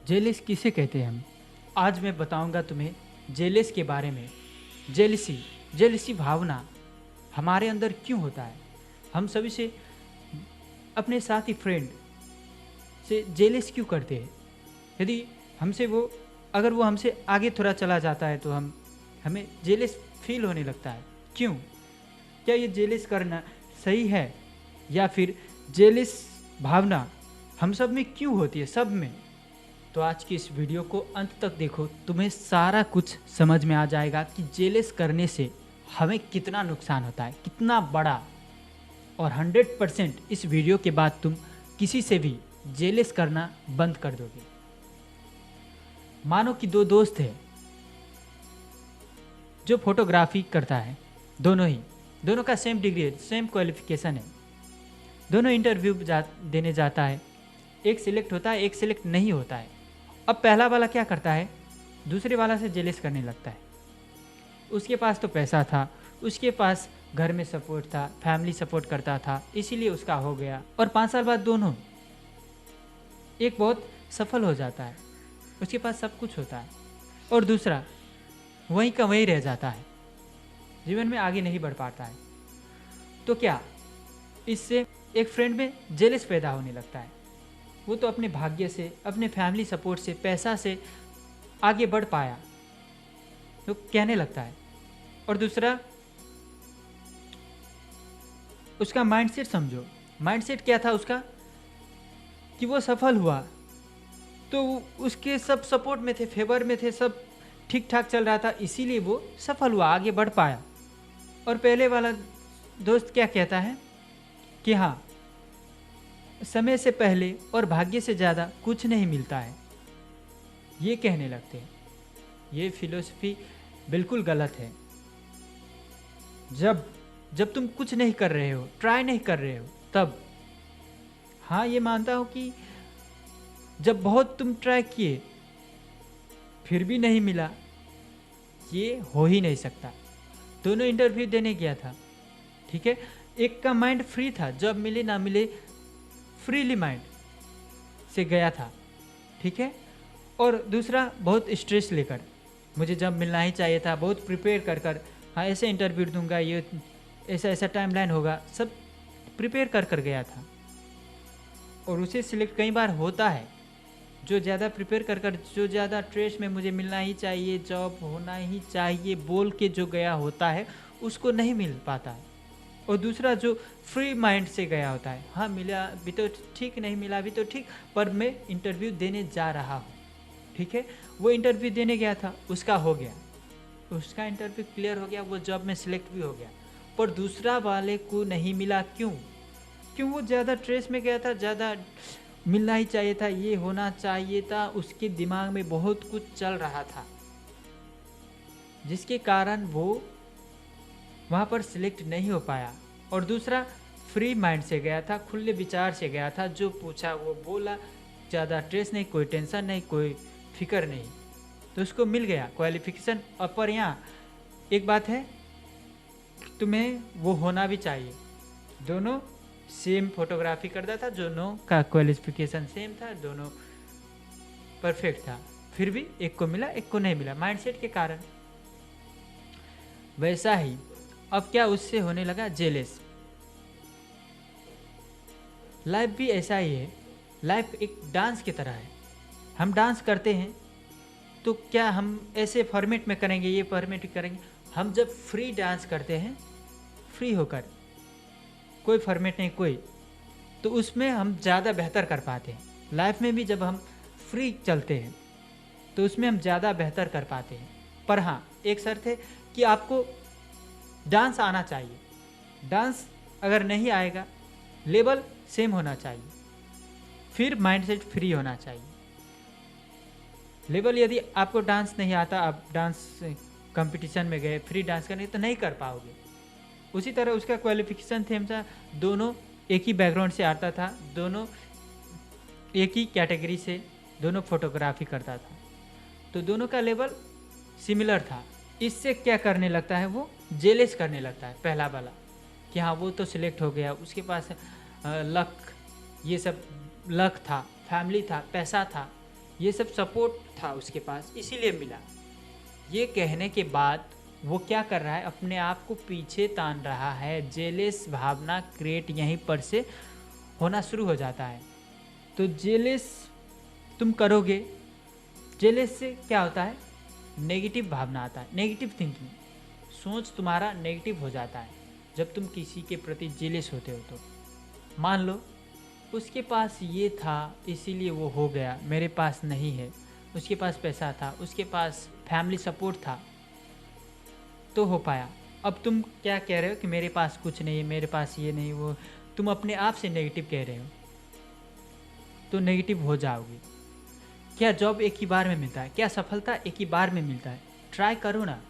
जेलिस किसे कहते हैं हम? आज मैं बताऊंगा तुम्हें जेलिस के बारे में। जेलिसी भावना हमारे अंदर क्यों होता है? हम सभी से, अपने साथी फ्रेंड से जेलिस क्यों करते हैं? यदि हमसे वो अगर वो हमसे आगे थोड़ा चला जाता है तो हमें जेलिस फील होने लगता है। क्यों? क्या ये जेलिस करना सही है, या फिर जेलिस भावना हम सब में क्यों होती है, सब में? तो आज की इस वीडियो को अंत तक देखो, तुम्हें सारा कुछ समझ में आ जाएगा कि जेलिस करने से हमें कितना नुकसान होता है, कितना बड़ा। और 100% इस वीडियो के बाद तुम किसी से भी जेलिस करना बंद कर दोगे। मानो कि दो दोस्त हैं जो फोटोग्राफी करता है, दोनों का सेम डिग्री है, सेम क्वालिफिकेशन है, दोनों इंटरव्यू देने जाता है। एक सिलेक्ट होता है, एक सिलेक्ट नहीं होता है। अब पहला वाला क्या करता है? दूसरे वाला से जेलिस करने लगता है। उसके पास तो पैसा था, उसके पास घर में सपोर्ट था, फैमिली सपोर्ट करता था, इसीलिए उसका हो गया। और 5 साल बाद दोनों, एक बहुत सफल हो जाता है, उसके पास सब कुछ होता है, और दूसरा वहीं का वहीं रह जाता है, जीवन में आगे नहीं बढ़ पाता है। तो क्या इससे एक फ्रेंड में जेलिस पैदा होने लगता है? वो तो अपने भाग्य से, अपने फैमिली सपोर्ट से, पैसा से आगे बढ़ पाया, तो कहने लगता है। और दूसरा, उसका माइंडसेट समझो। माइंडसेट क्या था उसका? कि वो सफल हुआ तो उसके सब सपोर्ट में थे, फेवर में थे, सब ठीक ठाक चल रहा था, इसीलिए वो सफल हुआ, आगे बढ़ पाया। और पहले वाला दोस्त क्या कहता है कि हाँ, समय से पहले और भाग्य से ज़्यादा कुछ नहीं मिलता है, ये कहने लगते हैं। ये फिलॉसफी बिल्कुल गलत है। जब तुम कुछ नहीं कर रहे हो, ट्राई नहीं कर रहे हो, तब हाँ, ये मानता हूँ कि जब बहुत तुम ट्राई किए फिर भी नहीं मिला, ये हो ही नहीं सकता। दोनों इंटरव्यू देने गया था, ठीक है, एक का माइंड फ्री था, जब मिले ना मिले फ्रीली माइंड से गया था, ठीक है, और दूसरा बहुत स्ट्रेस लेकर, मुझे जब मिलना ही चाहिए था, बहुत प्रिपेयर कर हाँ ऐसे इंटरव्यू दूंगा, ये ऐसा टाइमलाइन होगा, सब प्रिपेयर कर गया था। और उसे सिलेक्ट कई बार होता है, जो ज़्यादा प्रिपेयर कर जो ज़्यादा स्ट्रेस में मुझे मिलना ही चाहिए, जॉब होना ही चाहिए बोल के जो गया होता है, उसको नहीं मिल पाता है। और दूसरा जो फ्री माइंड से गया होता है, हाँ मिला भी तो ठीक, नहीं मिला भी तो ठीक, पर मैं इंटरव्यू देने जा रहा हूँ, ठीक है, वो इंटरव्यू देने गया था, उसका हो गया, उसका इंटरव्यू क्लियर हो गया, वो जॉब में सिलेक्ट भी हो गया। पर दूसरा वाले को नहीं मिला। क्यों? वो ज़्यादा स्ट्रेस में गया था, ज़्यादा मिलना ही चाहिए था, ये होना चाहिए था, उसके दिमाग में बहुत कुछ चल रहा था, जिसके कारण वो वहाँ पर सिलेक्ट नहीं हो पाया। और दूसरा फ्री माइंड से गया था, खुले विचार से गया था, जो पूछा वो बोला, ज़्यादा स्ट्रेस नहीं, कोई टेंशन नहीं, कोई फिक्र नहीं, तो उसको मिल गया क्वालिफिकेशन। पर यहाँ एक बात है, तुम्हें वो होना भी चाहिए। दोनों सेम फोटोग्राफी करता था, दोनों का क्वालिफिकेशन सेम था, दोनों परफेक्ट था, फिर भी एक को मिला, एक को नहीं मिला, माइंडसेट के कारण। वैसा ही अब क्या उससे होने लगा जेलेस। लाइफ भी ऐसा ही है। लाइफ एक डांस की तरह है। हम डांस करते हैं तो क्या हम ऐसे फॉर्मेट में करेंगे, ये फॉर्मेट करेंगे? हम जब फ्री डांस करते हैं, फ्री होकर, कोई फॉर्मेट नहीं कोई, तो उसमें हम ज़्यादा बेहतर कर पाते हैं। लाइफ में भी जब हम फ्री चलते हैं तो उसमें हम ज़्यादा बेहतर कर पाते हैं। पर हाँ, एक शर्त है कि आपको डांस आना चाहिए। डांस अगर नहीं आएगा, लेवल सेम होना चाहिए, फिर माइंडसेट फ्री होना चाहिए। लेवल यदि आपको डांस नहीं आता, आप डांस कंपटीशन में गए फ्री डांस करने, तो नहीं कर पाओगे। उसी तरह उसका क्वालिफिकेशन सेम था, दोनों एक ही बैकग्राउंड से आता था, दोनों एक ही कैटेगरी से, दोनों फोटोग्राफी करता था, तो दोनों का लेवल सिमिलर था। इससे क्या करने लगता है, वो जेलेस करने लगता है पहला वाला, कि हाँ वो तो सिलेक्ट हो गया, उसके पास लक, ये सब लक था, फैमिली था, पैसा था, ये सब सपोर्ट था उसके पास, इसीलिए मिला। ये कहने के बाद वो क्या कर रहा है, अपने आप को पीछे तान रहा है। जेलेस भावना क्रिएट यहीं पर से होना शुरू हो जाता है। तो जेलेस तुम करोगे, जेलेस से क्या होता है, नेगेटिव भावना आता है, नेगेटिव थिंकिंग, सोच तुम्हारा नेगेटिव हो जाता है जब तुम किसी के प्रति जेलेस होते हो। तो मान लो उसके पास ये था इसीलिए वो हो गया, मेरे पास नहीं है। उसके पास पैसा था, उसके पास फैमिली सपोर्ट था तो हो पाया। अब तुम क्या कह रहे हो कि मेरे पास कुछ नहीं है, मेरे पास ये नहीं वो, तुम अपने आप से नेगेटिव कह रहे हो तो नेगेटिव हो जाओगे। क्या जॉब एक ही बार में मिलता है? क्या सफलता एक ही बार में मिलता है? ट्राई करो ना।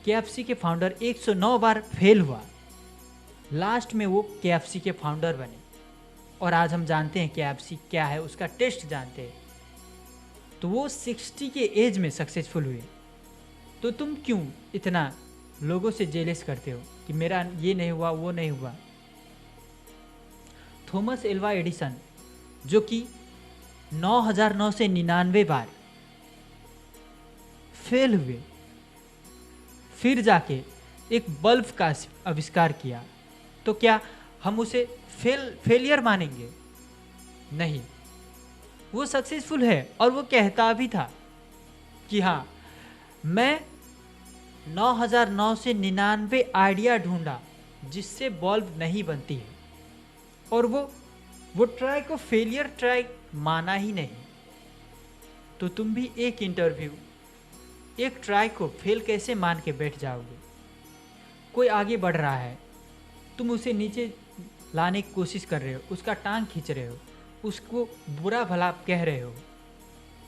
KFC के फाउंडर 109 बार फेल हुआ, लास्ट में वो KFC के फाउंडर बने और आज हम जानते हैं KFC क्या है, उसका टेस्ट जानते हैं। तो वो 60 के एज में सक्सेसफुल हुए। तो तुम क्यों इतना लोगों से जेलस करते हो कि मेरा ये नहीं हुआ वो नहीं हुआ? थॉमस एल्वा एडिसन जो कि 9,999 बार फेल हुए, फिर जाके एक बल्ब का आविष्कार किया, तो क्या हम उसे फेलियर मानेंगे? नहीं, वो सक्सेसफुल है और वो कहता भी था कि हाँ मैं 9,999 आइडिया ढूंढा जिससे बल्ब नहीं बनती है, और वो ट्राई को फेलियर ट्राई माना ही नहीं। तो तुम भी एक इंटरव्यू, एक ट्राई को फेल कैसे मान के बैठ जाओगे? कोई आगे बढ़ रहा है, तुम उसे नीचे लाने की कोशिश कर रहे हो, उसका टांग खींच रहे हो, उसको बुरा भला कह रहे हो,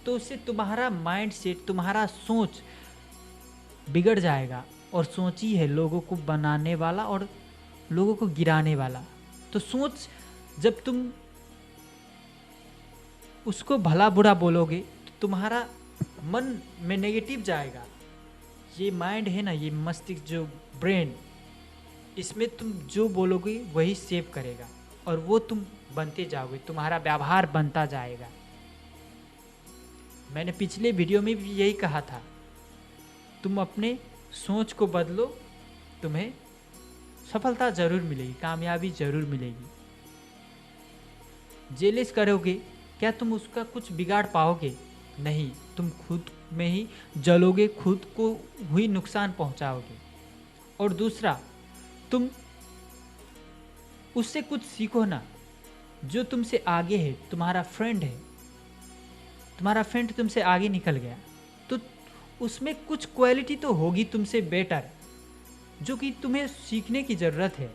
तो उससे तुम्हारा माइंड सेट, तुम्हारा सोच बिगड़ जाएगा। और सोच ही है लोगों को बनाने वाला और लोगों को गिराने वाला। तो सोच, जब तुम उसको भला बुरा बोलोगे तो तुम्हारा मन में नेगेटिव जाएगा। ये माइंड है ना, ये मस्तिष्क जो ब्रेन, इसमें तुम जो बोलोगे वही सेव करेगा और वो तुम बनते जाओगे, तुम्हारा व्यवहार बनता जाएगा। मैंने पिछले वीडियो में भी यही कहा था, तुम अपने सोच को बदलो, तुम्हें सफलता जरूर मिलेगी, कामयाबी जरूर मिलेगी। जेलस करोगे, क्या तुम उसका कुछ बिगाड़ पाओगे? नहीं, तुम खुद में ही जलोगे, खुद को हुई नुकसान पहुंचाओगे। और दूसरा, तुम उससे कुछ सीखो ना, जो तुमसे आगे है, तुम्हारा फ्रेंड है, तुम्हारा फ्रेंड तुमसे आगे निकल गया तो उसमें कुछ क्वालिटी तो होगी तुमसे बेटर, जो कि तुम्हें सीखने की ज़रूरत है।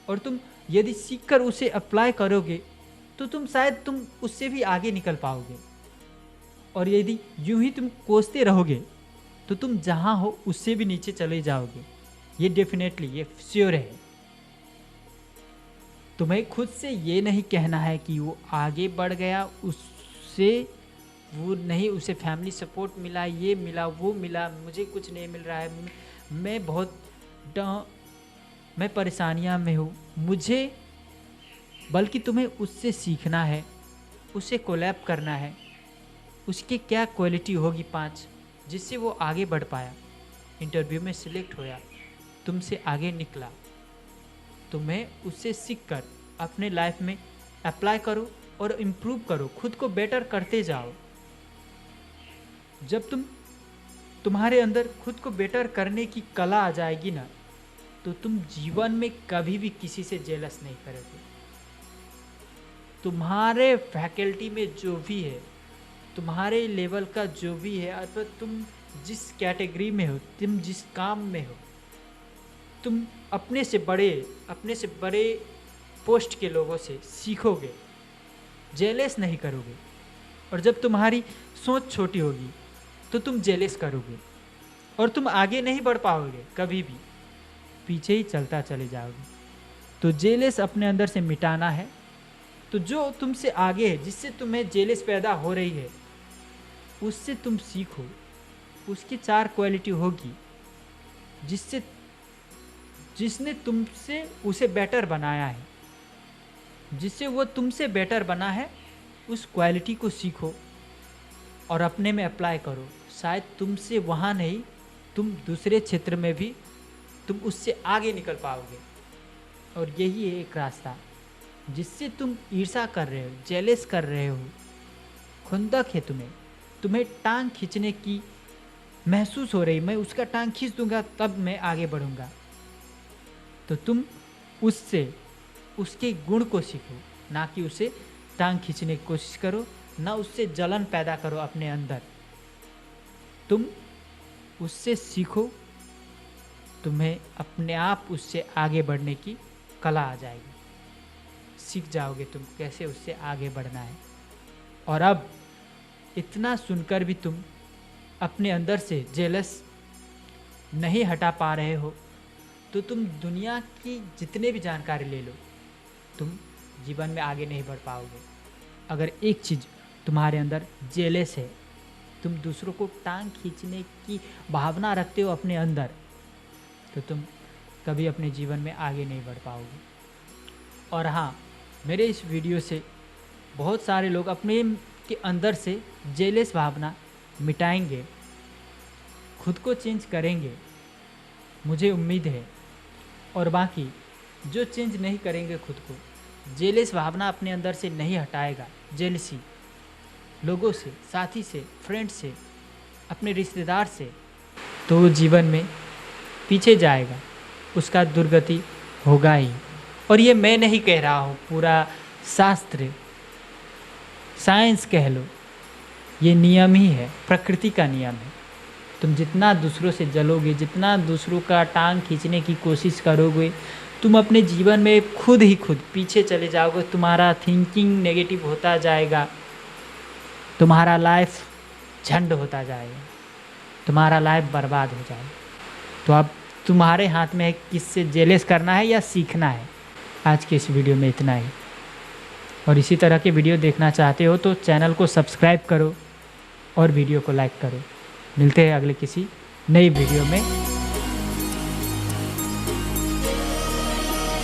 और तुम यदि सीखकर उसे अप्लाई करोगे तो तुम शायद तुम उससे भी आगे निकल पाओगे। और यदि यूं ही तुम कोसते रहोगे तो तुम जहां हो उससे भी नीचे चले जाओगे। ये डेफिनेटली, ये श्योर है। तुम्हें खुद से ये नहीं कहना है कि वो आगे बढ़ गया, उससे वो नहीं, उसे फैमिली सपोर्ट मिला, ये मिला, वो मिला, मुझे कुछ नहीं मिल रहा है, मैं बहुत मैं परेशानियां में हूँ मुझे। बल्कि तुम्हें उससे सीखना है, उसे कोलैब करना है, उसकी क्या क्वालिटी होगी 5 जिससे वो आगे बढ़ पाया, इंटरव्यू में सिलेक्ट होया, तुमसे आगे निकला। तुम्हें उससे सीख कर अपने लाइफ में अप्लाई करो और इम्प्रूव करो, खुद को बेटर करते जाओ। जब तुम्हारे अंदर खुद को बेटर करने की कला आ जाएगी ना, तो तुम जीवन में कभी भी किसी से जेलस नहीं करोगे। तुम्हारे फैकल्टी में जो भी है, तुम्हारे लेवल का जो भी है, अथवा तुम जिस कैटेगरी में हो, तुम जिस काम में हो, तुम अपने से बड़े पोस्ट के लोगों से सीखोगे, जेलस नहीं करोगे। और जब तुम्हारी सोच छोटी होगी तो तुम जेलस करोगे और तुम आगे नहीं बढ़ पाओगे, कभी भी पीछे ही चलता चले जाओगे। तो जेलस अपने अंदर से मिटाना है। तो जो तुमसे आगे है, जिससे तुम्हें जेलस पैदा हो रही है, उससे तुम सीखो। उसकी 4 क्वालिटी होगी जिसने तुमसे उसे बेटर बनाया है, जिससे वो तुमसे बेटर बना है, उस क्वालिटी को सीखो और अपने में अप्लाई करो। शायद तुमसे वहाँ नहीं, तुम दूसरे क्षेत्र में भी तुम उससे आगे निकल पाओगे। और यही है एक रास्ता जिससे तुम ईर्ष्या कर रहे हो, जेलस कर रहे हो, खुंदक है तुम्हें टांग खींचने की महसूस हो रही, मैं उसका टांग खींच दूंगा तब मैं आगे बढ़ूंगा। तो तुम उससे उसके गुण को सीखो, ना कि उसे टांग खींचने की कोशिश करो, ना उससे जलन पैदा करो अपने अंदर। तुम उससे सीखो, तुम्हें अपने आप उससे आगे बढ़ने की कला आ जाएगी, सीख जाओगे तुम कैसे उससे आगे बढ़ना है। और अब इतना सुनकर भी तुम अपने अंदर से जेलस नहीं हटा पा रहे हो, तो तुम दुनिया की जितने भी जानकारी ले लो, तुम जीवन में आगे नहीं बढ़ पाओगे। अगर एक चीज़ तुम्हारे अंदर जेलस है, तुम दूसरों को टांग खींचने की भावना रखते हो अपने अंदर, तो तुम कभी अपने जीवन में आगे नहीं बढ़ पाओगे। और हाँ, मेरे इस वीडियो से बहुत सारे लोग अपने के अंदर से जेलस भावना मिटाएंगे, खुद को चेंज करेंगे, मुझे उम्मीद है। और बाकी जो चेंज नहीं करेंगे खुद को, जेलस भावना अपने अंदर से नहीं हटाएगा, जेलसी लोगों से, साथी से, फ्रेंड से, अपने रिश्तेदार से, तो वो जीवन में पीछे जाएगा, उसका दुर्गति होगा ही। और ये मैं नहीं कह रहा हूँ, पूरा शास्त्र, साइंस कह लो, ये नियम ही है, प्रकृति का नियम है। तुम जितना दूसरों से जलोगे, जितना दूसरों का टांग खींचने की कोशिश करोगे, तुम अपने जीवन में खुद ही खुद पीछे चले जाओगे। तुम्हारा थिंकिंग नेगेटिव होता जाएगा, तुम्हारा लाइफ झंड होता जाएगा, तुम्हारा लाइफ बर्बाद हो जाएगा। तो अब तुम्हारे हाथ में है किससे जेलस करना है या सीखना है। आज के इस वीडियो में इतना ही। और इसी तरह के वीडियो देखना चाहते हो तो चैनल को सब्सक्राइब करो और वीडियो को लाइक करो। मिलते हैं अगले किसी नई वीडियो में।